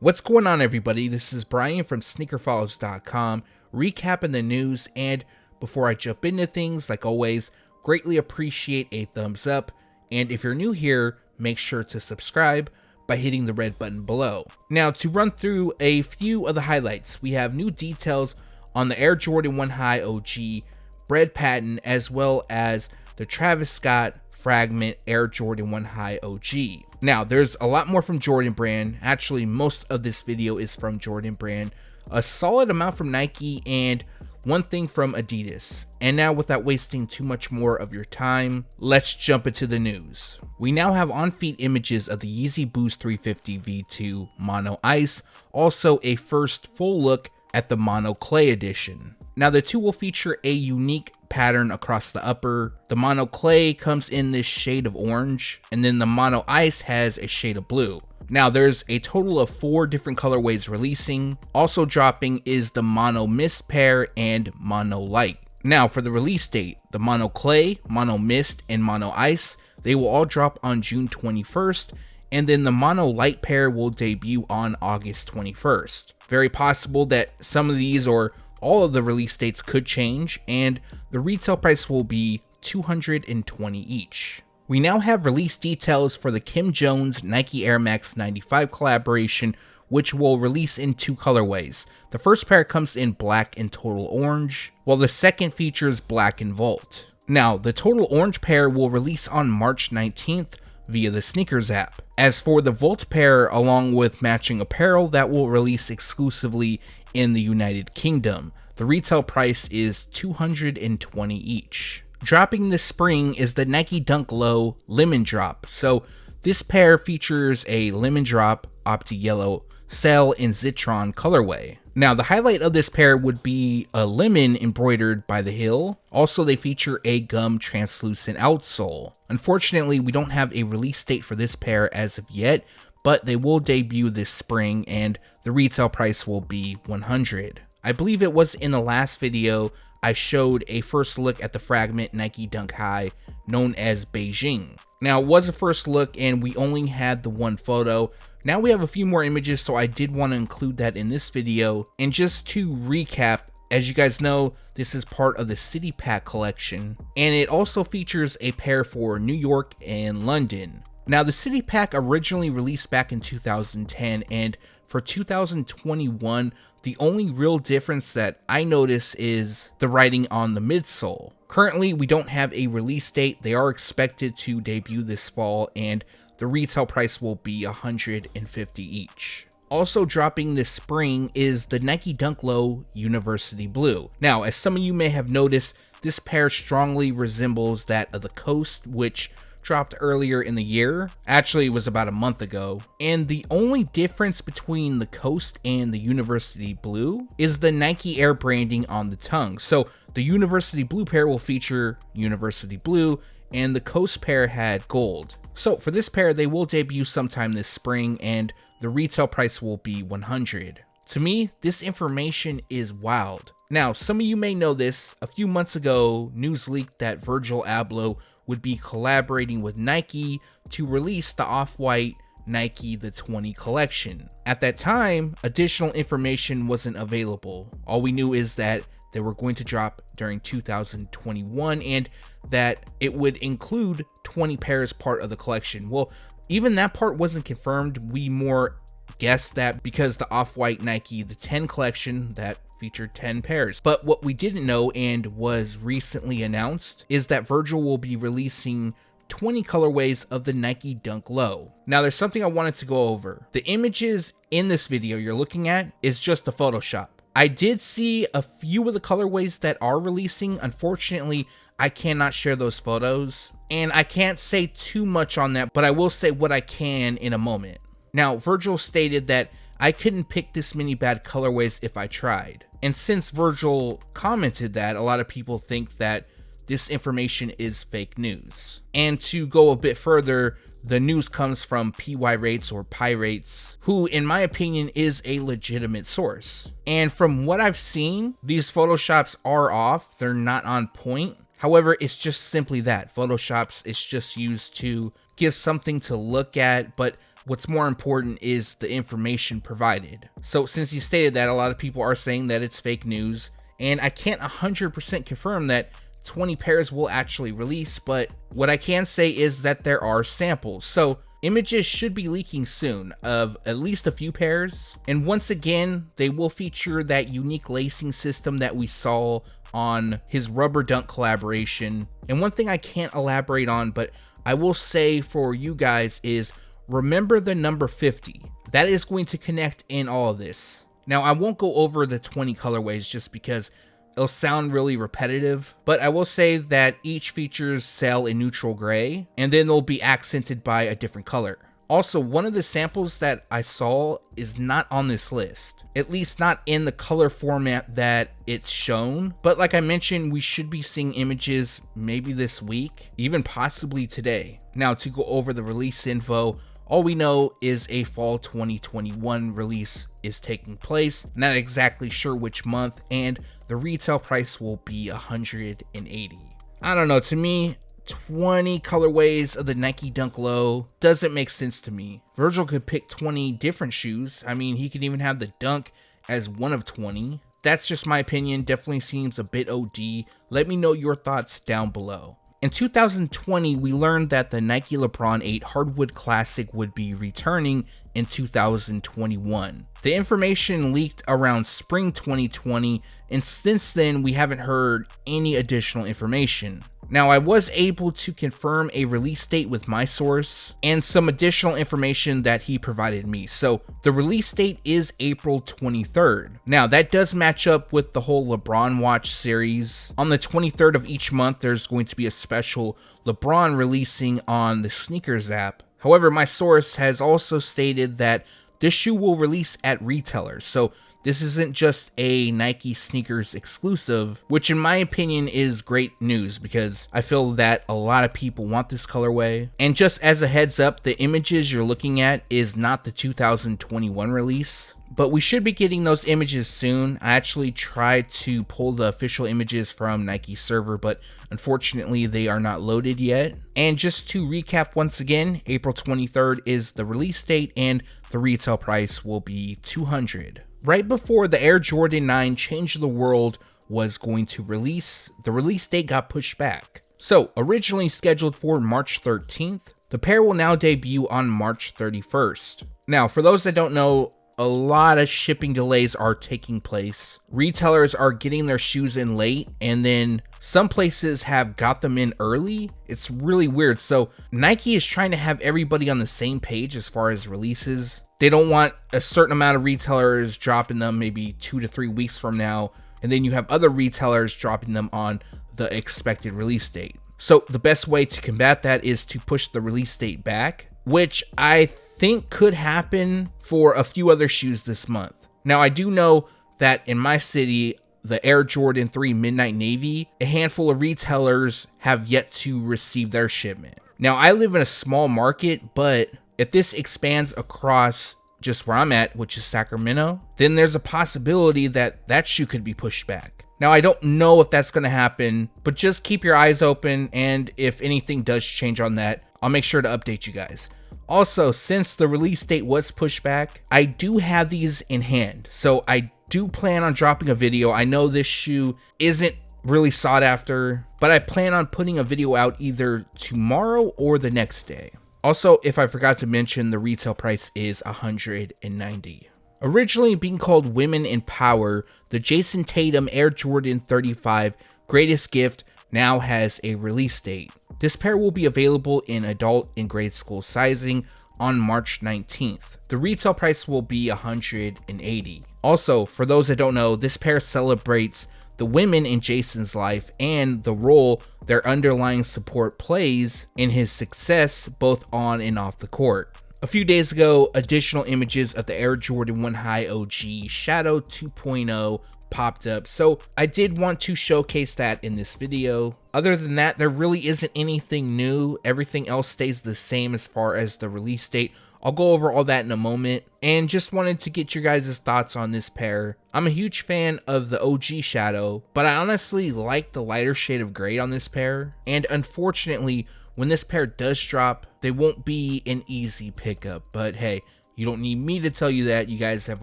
What's going on, everybody? This is Brian from SneakerFiles.com, recapping the news. And before I jump into things, like always, greatly appreciate a thumbs up. And if you're new here, make sure to subscribe by hitting the red button below. Now, to run through a few of the highlights, we have new details on the Air Jordan 1 High OG Bred Patent, as well as the Travis Scott Fragment Air Jordan 1 High OG. Now, there's a lot more from Jordan Brand. Actually, most of this video is from Jordan Brand, a solid amount from Nike, and one thing from Adidas. And now, without wasting too much more of your time, let's jump into the news. We now have on-feet images of the Yeezy Boost 350 V2 Mono Ice, also a first full look at the Mono Clay edition. Now, the two will feature a unique pattern across the upper. The Mono Clay comes in this shade of orange, and then the Mono Ice has a shade of blue. Now, there's a total of 4 different colorways releasing. Also dropping is the Mono Mist pair and Mono Light. Now, for the release date, the Mono Clay, Mono Mist, and Mono Ice, they will all drop on June 21st, and then the Mono Light pair will debut on August 21st. Very possible that some of these or all of the release dates could change, and the retail price will be $220 each. We now have release details for the Kim Jones Nike Air Max 95 collaboration, which will release in 2 colorways. The first pair comes in black and total orange, while the second features black and Volt. Now, the total orange pair will release on March 19th via the Sneakers app. As for the Volt pair, along with matching apparel, that will release exclusively in the United Kingdom. The retail price is $220 each. Dropping this spring is the Nike Dunk Low Lemon Drop. So this pair features a lemon drop Opti Yellow Cell and Zitron colorway. Now, the highlight of this pair would be a lemon embroidered by the heel. Also, they feature a gum translucent outsole. Unfortunately, we don't have a release date for this pair as of yet, but they will debut this spring, and the retail price will be $100. I believe it was in the last video I showed a first look at the Fragment Nike Dunk High, known as Beijing. Now, it was a first look and we only had the one photo. Now we have a few more images, so I did want to include that in this video. And just to recap, as you guys know, this is part of the City Pack collection, and it also features a pair for New York and London. Now, the City Pack originally released back in 2010, and for 2021, the only real difference that I notice is the writing on the midsole. Currently, we don't have a release date. They are expected to debut this fall, and the retail price will be $150 each. Also dropping this spring is the Nike Dunk Low University Blue. Now, as some of you may have noticed, this pair strongly resembles that of the Coast, which dropped earlier in the year. Actually, it was about a month ago. And the only difference between the Coast and the University Blue is the Nike Air branding on the tongue. So the University Blue pair will feature University Blue, and the Coast pair had gold. So for this pair, they will debut sometime this spring, and the retail price will be $100. To me, this information is wild. Now, some of you may know this. A few months ago, news leaked that Virgil Abloh would be collaborating with Nike to release the off-white Nike The 20 collection. At that time, additional information wasn't available. All we knew is that they were going to drop during 2021 and that it would include 20 pairs part of the collection. Well, even that part wasn't confirmed. We more guessed that because the off-white Nike The 10 collection that featured 10 pairs. But what we didn't know, and was recently announced, is that Virgil will be releasing 20 colorways of the Nike Dunk Low. Now, there's something I wanted to go over. The images in this video you're looking at is just a Photoshop. I did see a few of the colorways that are releasing. Unfortunately, I cannot share those photos, and I can't say too much on that, but I will say what I can in a moment. Now, Virgil stated that I couldn't pick this many bad colorways if I tried. And since Virgil commented that, a lot of people think that this information is fake news. And to go a bit further, the news comes from Pirates or Pirates, who in my opinion is a legitimate source. And from what I've seen, these photoshops are off, they're not on point. However, it's just simply that. Photoshops, it's just used to give something to look at, but what's more important is the information provided. So since he stated that, a lot of people are saying that it's fake news, and I can't 100% confirm that 20 pairs will actually release, but what I can say is that there are samples. So images should be leaking soon of at least a few pairs, and once again, they will feature that unique lacing system that we saw on his Rubber Dunk collaboration. And one thing I can't elaborate on, but I will say for you guys is, remember the number 50. That is going to connect in all of this. Now, I won't go over the 20 colorways just because it'll sound really repetitive, but I will say that each features sail in neutral gray, and then they'll be accented by a different color. Also, one of the samples that I saw is not on this list, at least not in the color format that it's shown. But like I mentioned, we should be seeing images maybe this week, even possibly today. Now, to go over the release info, all we know is a fall 2021 release is taking place. Not exactly sure which month, and the retail price will be $180. I don't know, to me, 20 colorways of the Nike Dunk Low doesn't make sense to me. Virgil could pick 20 different shoes. I mean, he could even have the Dunk as one of 20. That's just my opinion. Definitely seems a bit OD. Let me know your thoughts down below. In 2020, we learned that the Nike LeBron 8 Hardwood Classic would be returning in 2021. The information leaked around spring 2020, and since then, we haven't heard any additional information. Now, I was able to confirm a release date with my source and some additional information that he provided me. So the release date is April 23rd. Now, that does match up with the whole LeBron Watch series. On the 23rd of each month, there's going to be a special LeBron releasing on the Sneakers app. However, my source has also stated that this shoe will release at retailers. So this isn't just a Nike sneakers exclusive, which in my opinion is great news because I feel that a lot of people want this colorway. And just as a heads up, the images you're looking at is not the 2021 release, but we should be getting those images soon. I actually tried to pull the official images from Nike's server, but unfortunately they are not loaded yet. And just to recap once again, April 23rd is the release date and the retail price will be $200. Right before the Air Jordan 9 Change the World was going to release, the release date got pushed back. So, originally scheduled for March 13th, the pair will now debut on March 31st. Now, for those that don't know, a lot of shipping delays are taking place. Retailers are getting their shoes in late, and then some places have got them in early. It's really weird. So Nike is trying to have everybody on the same page as far as releases. They don't want a certain amount of retailers dropping them maybe 2 to 3 weeks from now, and then you have other retailers dropping them on the expected release date. So the best way to combat that is to push the release date back, which I think could happen for a few other shoes this month. Now, I do know that in my city, the Air Jordan 3 Midnight Navy, a handful of retailers have yet to receive their shipment. Now, I live in a small market, but if this expands across just where I'm at, which is Sacramento, then there's a possibility that that shoe could be pushed back. Now, I don't know if that's going to happen, but just keep your eyes open, and if anything does change on that, I'll make sure to update you guys. Also, since the release date was pushed back, I do have these in hand, so I do plan on dropping a video. I know this shoe isn't really sought after, but I plan on putting a video out either tomorrow or the next day. Also, if I forgot to mention, the retail price is $190. Originally being called Women in Power, the Jayson Tatum Air Jordan 35 Greatest Gift now has a release date. This pair will be available in adult and grade school sizing on March 19th. The retail price will be $180. Also, for those that don't know, this pair celebrates the women in Jayson's life and the role their underlying support plays in his success both on and off the court. A few days ago, additional images of the Air Jordan 1 High OG Shadow 2.0 popped up. So I did want to showcase that in this video. Other than that, there really isn't anything new. Everything else stays the same as far as the release date. I'll go over all that in a moment, and just wanted to get your guys' thoughts on this pair. I'm a huge fan of the OG Shadow, but I honestly like the lighter shade of gray on this pair, and unfortunately, when this pair does drop, they won't be an easy pickup, but hey, you don't need me to tell you that. You guys have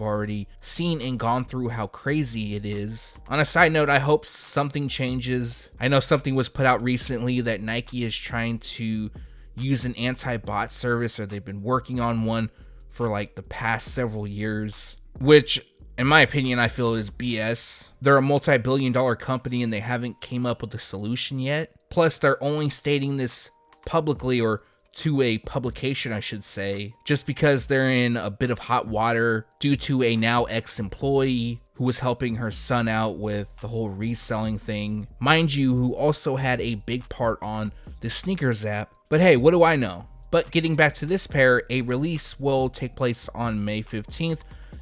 already seen and gone through how crazy it is. On a side note, I hope something changes. I know something was put out recently that Nike is trying to use an anti-bot service, or they've been working on one for like the past several years, which in my opinion I feel is BS. They're a multi-billion-dollar company and they haven't came up with a solution yet. Plus they're only stating this publicly, or to a publication I should say, just because they're in a bit of hot water due to a now ex-employee who was helping her son out with the whole reselling thing, mind you, who also had a big part on the sneakers app. But hey, what do I know? But getting back to this pair, a release will take place on May 15th.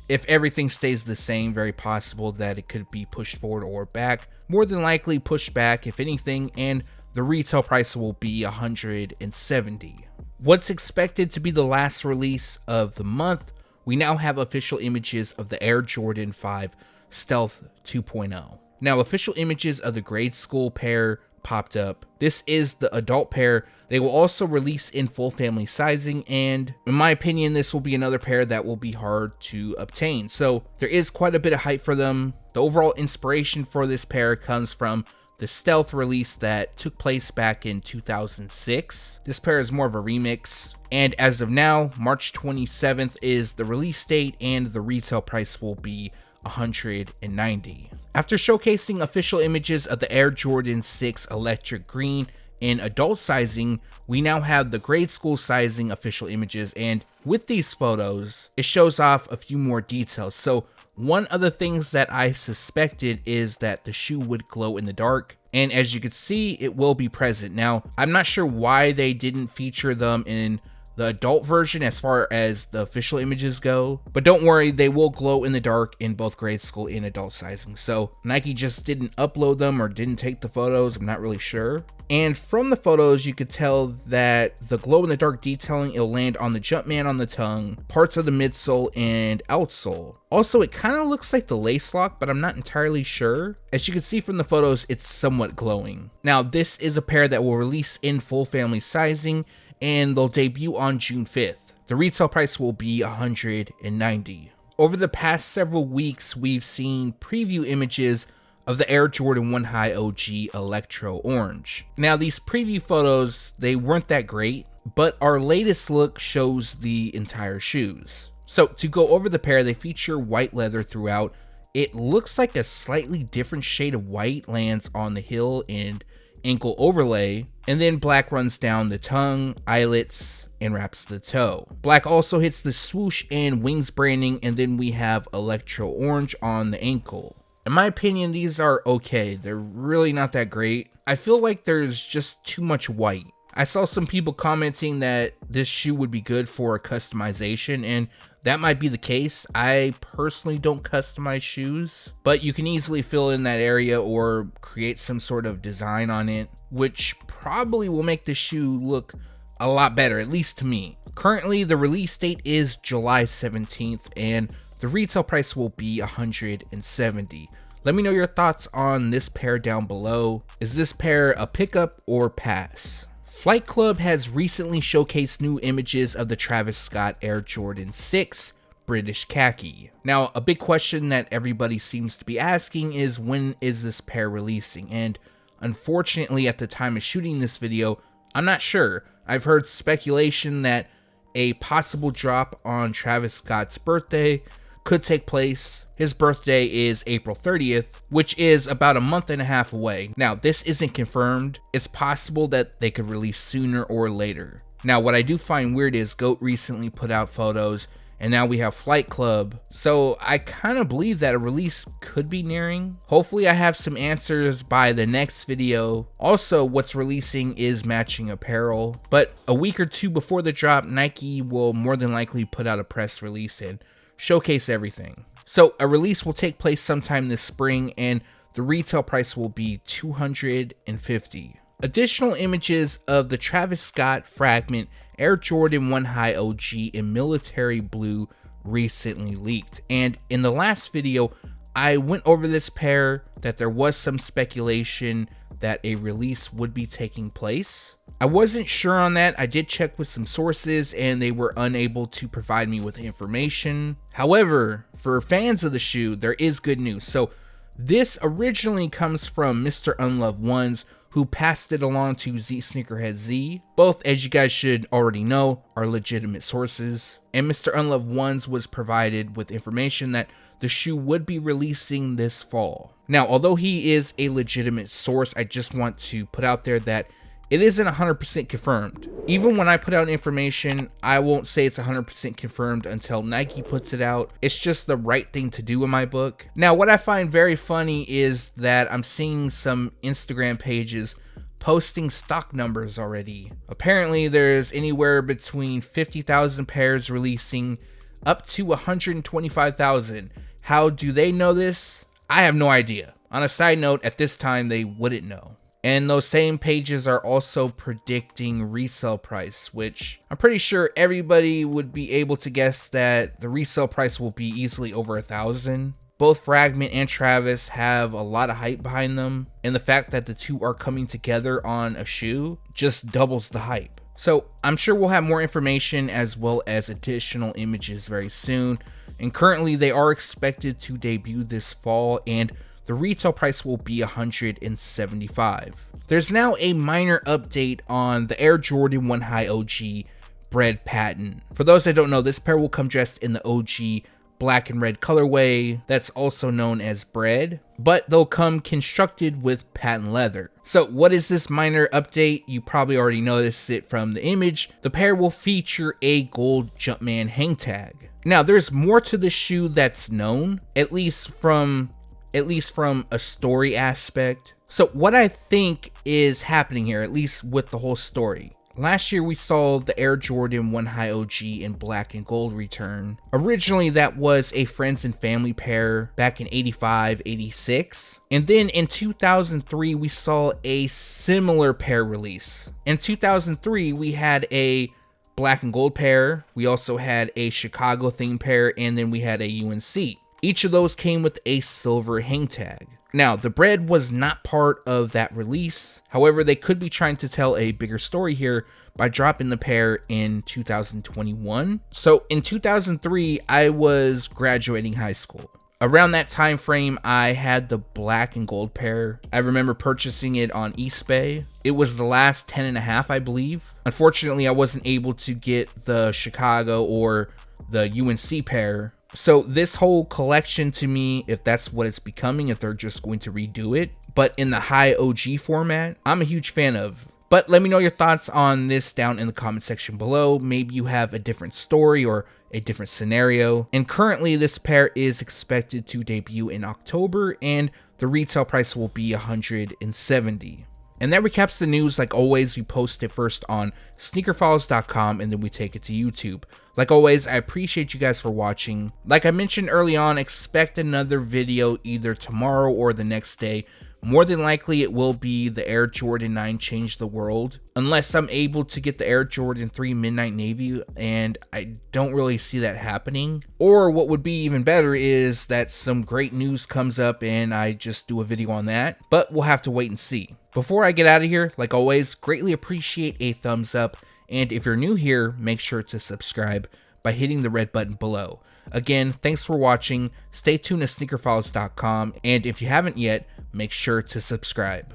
If everything stays the same, very possible that it could be pushed forward or back. More than likely pushed back if anything, and the retail price will be $170. What's expected to be the last release of the month, we now have official images of the Air Jordan 5 Stealth 2.0. Now, official images of the grade school pair popped up. This is the adult pair. They will also release in full family sizing, and in my opinion, this will be another pair that will be hard to obtain. So there is quite a bit of hype for them. The overall inspiration for this pair comes from the Stealth release that took place back in 2006. This pair is more of a remix, and as of now, March 27th is the release date, and the retail price will be $190. After showcasing official images of the Air Jordan 6 Electric Green in adult sizing, we now have the grade school sizing official images, and with these photos, it shows off a few more details. So one of the things that I suspected is that the shoe would glow in the dark, and as you can see, it will be present. Now, I'm not sure why they didn't feature them in the adult version as far as the official images go, but don't worry, they will glow in the dark in both grade school and adult sizing. So Nike just didn't upload them or didn't take the photos, I'm not really sure. And from the photos, you could tell that the glow in the dark detailing, it'll land on the Jumpman on the tongue, parts of the midsole and outsole. Also, it kind of looks like the lace lock, but I'm not entirely sure. As you can see from the photos, it's somewhat glowing. Now, this is a pair that will release in full family sizing, and they'll debut on June 5th. The retail price will be $190. Over the past several weeks, we've seen preview images of the Air Jordan 1 High OG Electro Orange. Now, these preview photos, they weren't that great, but our latest look shows the entire shoes. So to go over the pair, they feature white leather throughout. It looks like a slightly different shade of white lands on the heel and ankle overlay, and then black runs down the tongue, eyelets, and wraps the toe. Black also hits the swoosh and wings branding, and then we have Electro Orange on the ankle. In my opinion, these are okay. They're really not that great. I feel like there's just too much white. I saw some people commenting that this shoe would be good for customization, and that might be the case. I personally don't customize shoes, but you can easily fill in that area or create some sort of design on it, which probably will make the shoe look a lot better, at least to me. Currently, the release date is July 17th, and the retail price will be $170. Let me know your thoughts on this pair down below. Is this pair a pickup or pass? Flight Club has recently showcased new images of the Travis Scott Air Jordan 6 British Khaki. Now, a big question that everybody seems to be asking is, when is this pair releasing? And unfortunately, at the time of shooting this video, I'm not sure. I've heard speculation that a possible drop on Travis Scott's birthday could take place. His birthday is April 30th, which is about a month and a half away. Now, this isn't confirmed. It's possible that they could release sooner or later. Now, what I do find weird is GOAT recently put out photos, and now we have Flight Club. So I kind of believe that a release could be nearing. Hopefully I have some answers by the next video. Also, what's releasing is matching apparel, but a week or two before the drop, Nike will more than likely put out a press release and showcase everything. So a release will take place sometime this spring, and the retail price will be $250. Additional images of the Travis Scott Fragment Air Jordan 1 High OG in military blue recently leaked, and in the last video I went over this pair, that there was some speculation that a release would be taking place. I wasn't sure on that. I did check with some sources and they were unable to provide me with information. However, for fans of the shoe, there is good news. So this originally comes from Mr. Unloved Ones, who passed it along to Z Sneakerhead Z. Both, as you guys should already know, are legitimate sources. And Mr. Unloved Ones was provided with information that the shoe would be releasing this fall. Now, although he is a legitimate source, I just want to put out there that it isn't 100% confirmed. Even when I put out information, I won't say it's 100% confirmed until Nike puts it out. It's just the right thing to do in my book. Now, what I find very funny is that I'm seeing some Instagram pages posting stock numbers already. Apparently, there's anywhere between 50,000 pairs releasing up to 125,000. How do they know this? I have no idea. On a side note, at this time, they wouldn't know. And those same pages are also predicting resale price, which I'm pretty sure everybody would be able to guess that the resale price will be easily over 1,000. Both Fragment and Travis have a lot of hype behind them, and the fact that the two are coming together on a shoe just doubles the hype. So I'm sure we'll have more information as well as additional images very soon. And currently they are expected to debut this fall, and the retail price will be $175. There's now a minor update on the Air Jordan 1 High OG Bred Patent. For those that don't know, this pair will come dressed in the OG black and red colorway that's also known as Bred, but they'll come constructed with patent leather. So what is this minor update? You probably already noticed it from the image. The pair will feature a gold Jumpman hang tag. Now there's more to the shoe that's known, at least from a story aspect. So what I think is happening here, at least with the whole story. Last year we saw the Air Jordan 1 High OG in black and gold return. Originally that was a friends and family pair back in 85, 86. And then in 2003 we saw a similar pair release. In 2003 we had a black and gold pair. We also had a Chicago themed pair, and then we had a UNC. Each of those came with a silver hang tag. Now, the Bred was not part of that release. However, they could be trying to tell a bigger story here by dropping the pair in 2021. So in 2003, I was graduating high school. Around that time frame, I had the black and gold pair. I remember purchasing it on eBay. It was the last 10.5, I believe. Unfortunately, I wasn't able to get the Chicago or the UNC pair. So this whole collection to me, if that's what it's becoming, if they're just going to redo it, but in the High OG format, I'm a huge fan of. But let me know your thoughts on this down in the comment section below. Maybe you have a different story or a different scenario. And currently this pair is expected to debut in October, and the retail price will be $170. And that recaps the news. Like always, we post it first on SneakerFiles.com and then we take it to YouTube. Like always, I appreciate you guys for watching. Like I mentioned early on, expect another video either tomorrow or the next day. More than likely, it will be the Air Jordan 9 Change the World, unless I'm able to get the Air Jordan 3 Midnight Navy, and I don't really see that happening. Or what would be even better is that some great news comes up and I just do a video on that, but we'll have to wait and see. Before I get out of here, like always, greatly appreciate a thumbs up, and if you're new here, make sure to subscribe by hitting the red button below. Again, thanks for watching. Stay tuned to SneakerFiles.com, and if you haven't yet, make sure to subscribe.